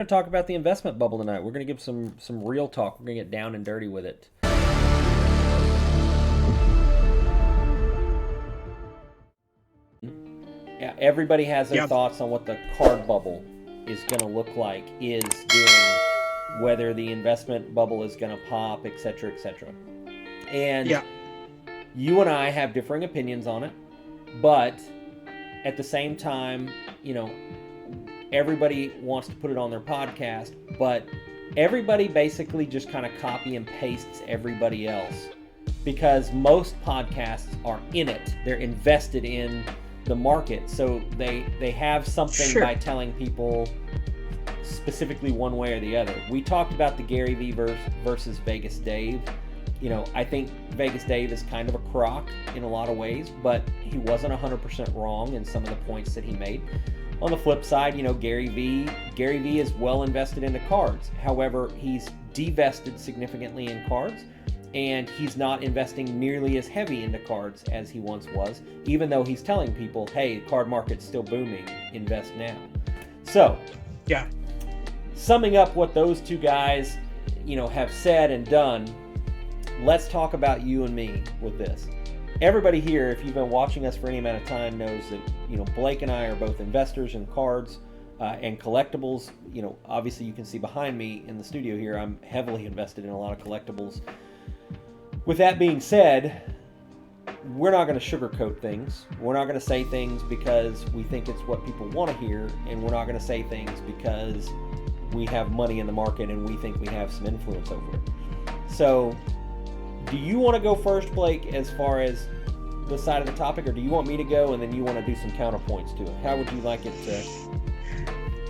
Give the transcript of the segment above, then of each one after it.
To talk about the investment bubble tonight. We're going to give some real talk. We're going to get down and dirty with it. Yeah, everybody has their thoughts on what the card bubble is going to look like, is doing, whether the investment bubble is going to pop, etc., etc. And you and I have differing opinions on it, but at the same time, everybody wants to put it on their podcast, but everybody basically just kind of copy and pastes everybody else, because most podcasts are in it. They're invested in the market, so they have something by telling people specifically one way or the other. We talked about the Gary V versus Vegas Dave. I think Vegas Dave is kind of a crock in a lot of ways, but he wasn't 100% wrong in some of the points that he made. On the flip side, Gary V is well invested into cards. However, he's divested significantly in cards, and he's not investing nearly as heavy into cards as he once was, even though he's telling people, hey, the card market's still booming, invest now. So, summing up what those two guys, have said and done, let's talk about you and me with this. Everybody here, if you've been watching us for any amount of time, knows that Blake and I are both investors in cards and collectibles. Obviously you can see behind me in the studio here, I'm heavily invested in a lot of collectibles. With that being said, we're not going to sugarcoat things. We're not going to say things because we think it's what people want to hear, and we're not going to say things because we have money in the market and we think we have some influence over it. So, do you want to go first, Blake, as far as the side of the topic, or do you want me to go and then you want to do some counterpoints to it? How would you like it to?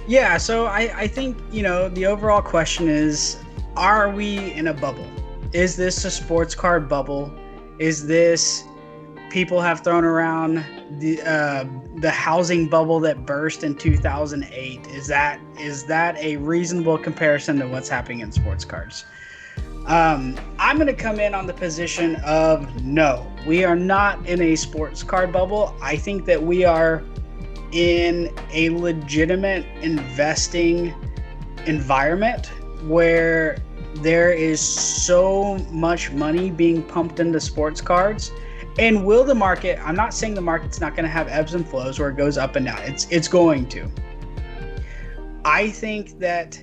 Yeah, so I think, the overall question is, are we in a bubble? Is this a sports card bubble? Is this, people have thrown around the housing bubble that burst in 2008? Is that a reasonable comparison to what's happening in sports cards? I'm going to come in on the position of no, we are not in a sports card bubble. I think that we are in a legitimate investing environment where there is so much money being pumped into sports cards. And will the market, I'm not saying the market's not going to have ebbs and flows where it goes up and down. It's going to. I think that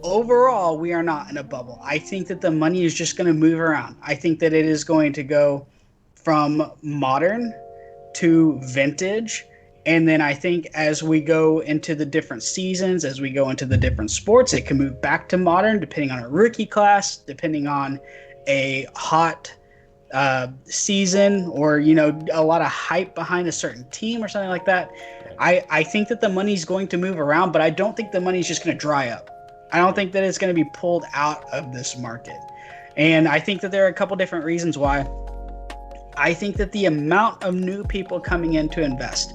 overall, we are not in a bubble. I think that the money is just going to move around. I think that it is going to go from modern to vintage. And then I think as we go into the different seasons, as we go into the different sports, it can move back to modern depending on a rookie class, depending on a hot season, or, a lot of hype behind a certain team or something like that. I think that the money's going to move around, but I don't think the money's just going to dry up. I don't think that it's going to be pulled out of this market. And I think that there are a couple different reasons why. I think that the amount of new people coming in to invest,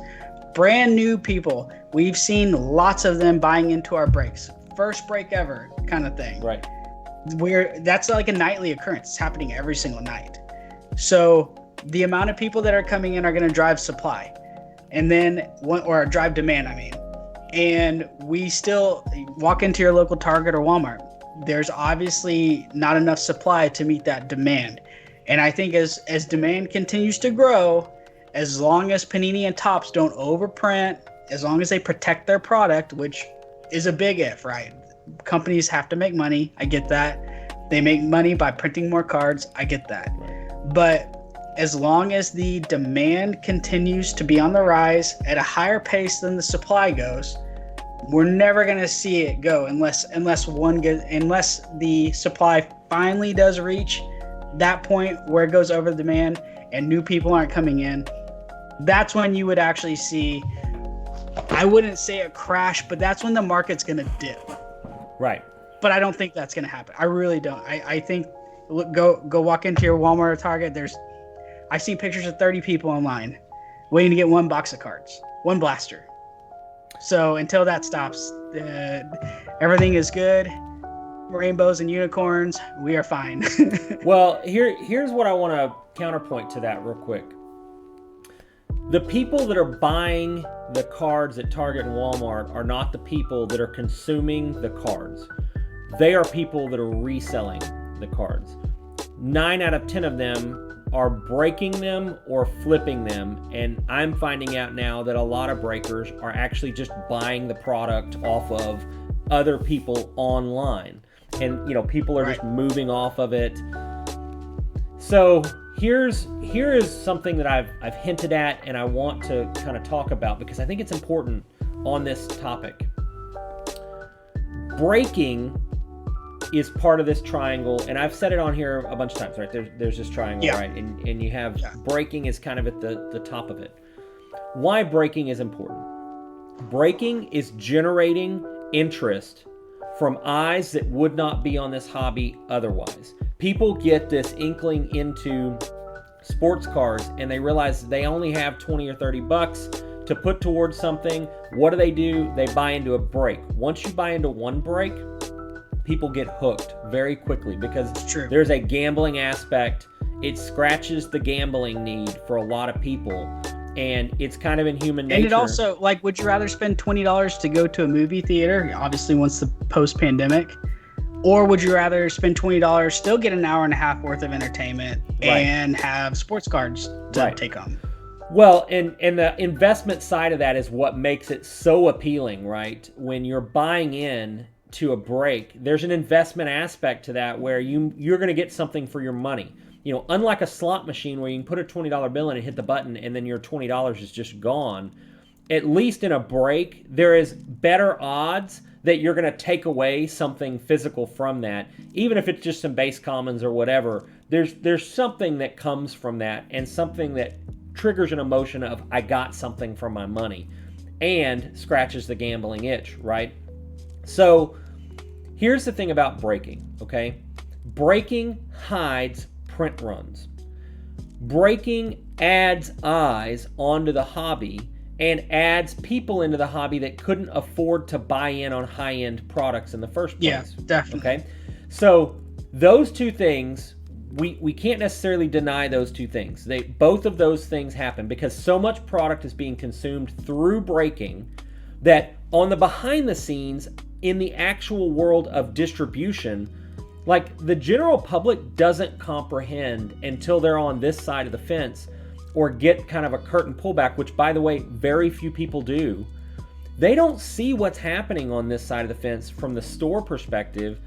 brand new people, we've seen lots of them buying into our breaks. First break ever kind of thing. Right. That's like a nightly occurrence. It's happening every single night. So the amount of people that are coming in are going to drive supply, and then or drive demand, I mean. And we still walk into your local Target or Walmart. There's obviously not enough supply to meet that demand. And I think as demand continues to grow, as long as Panini and Topps don't overprint, as long as they protect their product, which is a big if, right? Companies have to make money. I get that. They make money by printing more cards. I get that. But as long as the demand continues to be on the rise at a higher pace than the supply goes, we're never going to see it go unless the supply finally does reach that point where it goes over the demand and new people aren't coming in. That's when you would actually see, I wouldn't say a crash, but that's when the market's going to dip. Right. But I don't think that's going to happen. I really don't. I think, look, go walk into your Walmart or Target. I've seen pictures of 30 people online waiting to get one box of cards, one blaster. So until that stops, everything is good. Rainbows and unicorns, we are fine. Well, here's what I want to counterpoint to that real quick. The people that are buying the cards at Target and Walmart are not the people that are consuming the cards. They are people that are reselling the cards. 9 out of 10 of them are breaking them or flipping them, and I'm finding out now that a lot of breakers are actually just buying the product off of other people online, and people are just moving off of it. So here is something that I've hinted at, and I want to kind of talk about because I think it's important on this topic. Breaking is part of this triangle, and I've said it on here a bunch of times, right? There's this triangle, right? And you have breaking is kind of at the top of it. Why breaking is important? Breaking is generating interest from eyes that would not be on this hobby otherwise. People get this inkling into sports cars and they realize they only have 20 or 30 bucks to put towards something. What do? They buy into a break. Once you buy into one break, people get hooked very quickly because there's a gambling aspect. It scratches the gambling need for a lot of people, and it's kind of in human nature. And it also, like, would you rather spend $20 to go to a movie theater, obviously once the post-pandemic, or would you rather spend $20, still get an hour and a half worth of entertainment, and have sports cards to take on? Well, and the investment side of that is what makes it so appealing, right? When you're buying in to a break, there's an investment aspect to that where you're going to get something for your money. Unlike a slot machine where you can put a $20 bill in and hit the button and then your $20 is just gone, at least in a break, there is better odds that you're going to take away something physical from that. Even if it's just some base commons or whatever, there's something that comes from that, and something that triggers an emotion of, I got something for my money, and scratches the gambling itch, right? So here's the thing about breaking, okay? Breaking hides print runs. Breaking adds eyes onto the hobby and adds people into the hobby that couldn't afford to buy in on high-end products in the first place. Yeah, definitely. Okay? So those two things, we can't necessarily deny those two things. Both of those things happen because so much product is being consumed through breaking that on the behind the scenes, in the actual world of distribution, like, the general public doesn't comprehend until they're on this side of the fence or get kind of a curtain pullback, which, by the way, very few people do. They don't see what's happening on this side of the fence from the store perspective,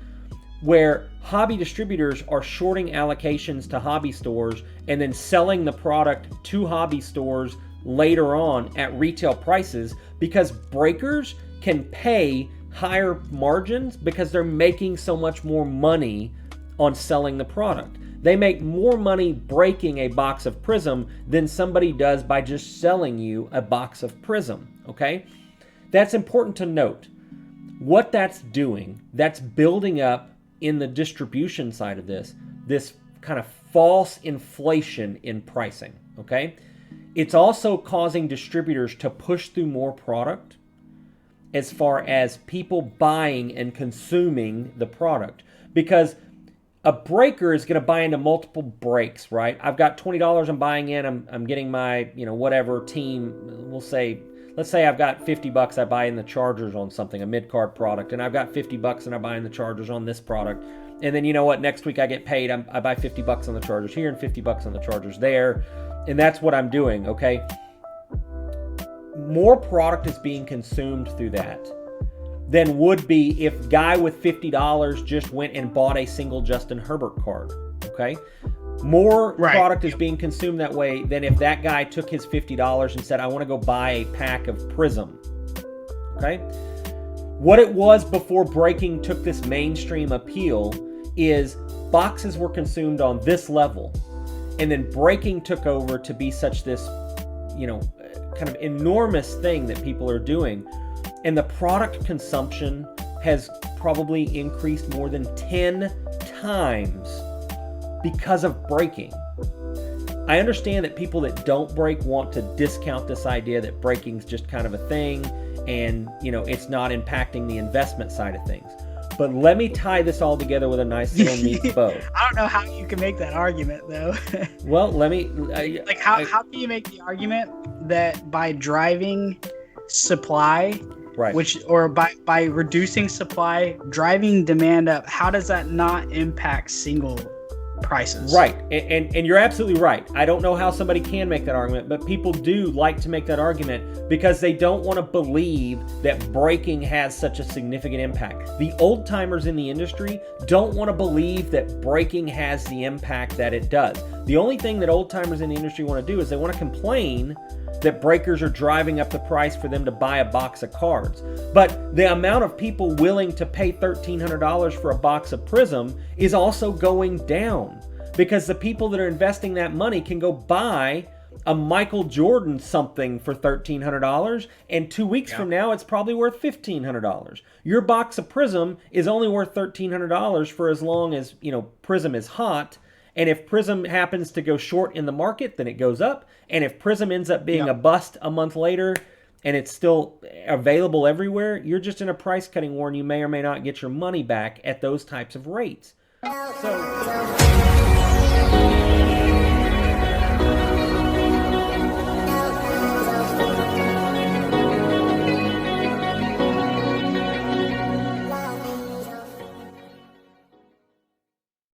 where hobby distributors are shorting allocations to hobby stores and then selling the product to hobby stores later on at retail prices, because breakers can pay higher margins because they're making so much more money on selling the product. They make more money breaking a box of Prism than somebody does by just selling you a box of Prism, okay? That's important to note. What that's doing, that's building up in the distribution side of this kind of false inflation in pricing, okay? It's also causing distributors to push through more product as far as people buying and consuming the product, because a breaker is going to buy into multiple breaks, right? I've got $20 I'm buying in. I'm getting my, whatever team. Let's say I've got $50 I buy in the Chargers on something, a mid-card product, and I've got $50 and I buy in the Chargers on this product. And then next week I get paid. I buy $50 on the Chargers here and $50 on the Chargers there, and that's what I'm doing. Okay. More product is being consumed through that than would be if guy with $50 just went and bought a single Justin Herbert card, okay? More product is being consumed that way than if that guy took his $50 and said, I want to go buy a pack of Prism, okay? What it was before breaking took this mainstream appeal is boxes were consumed on this level, and then breaking took over to be such this, kind of enormous thing that people are doing. And the product consumption has probably increased more than 10 times because of breaking. I understand that people that don't break want to discount this idea that breaking's just kind of a thing and, it's not impacting the investment side of things. But let me tie this all together with a nice little neat bow. I don't know how you can make that argument, though. Well, let me... how can you make the argument that by driving supply, Right. or by reducing supply, driving demand up, how does that not impact single prices? Right. And you're absolutely right. I don't know how somebody can make that argument, but people do like to make that argument because they don't want to believe that braking has such a significant impact. The old timers in the industry don't want to believe that braking has the impact that it does. The only thing that old timers in the industry want to do is they want to complain that breakers are driving up the price for them to buy a box of cards. But the amount of people willing to pay $1,300 for a box of Prism is also going down because the people that are investing that money can go buy a Michael Jordan something for $1,300, and 2 weeks from now it's probably worth $1,500. Your box of Prism is only worth $1,300 for as long as, Prism is hot. And if Prism happens to go short in the market, then it goes up. And if Prism ends up being a bust a month later and it's still available everywhere, you're just in a price cutting war and you may or may not get your money back at those types of rates. So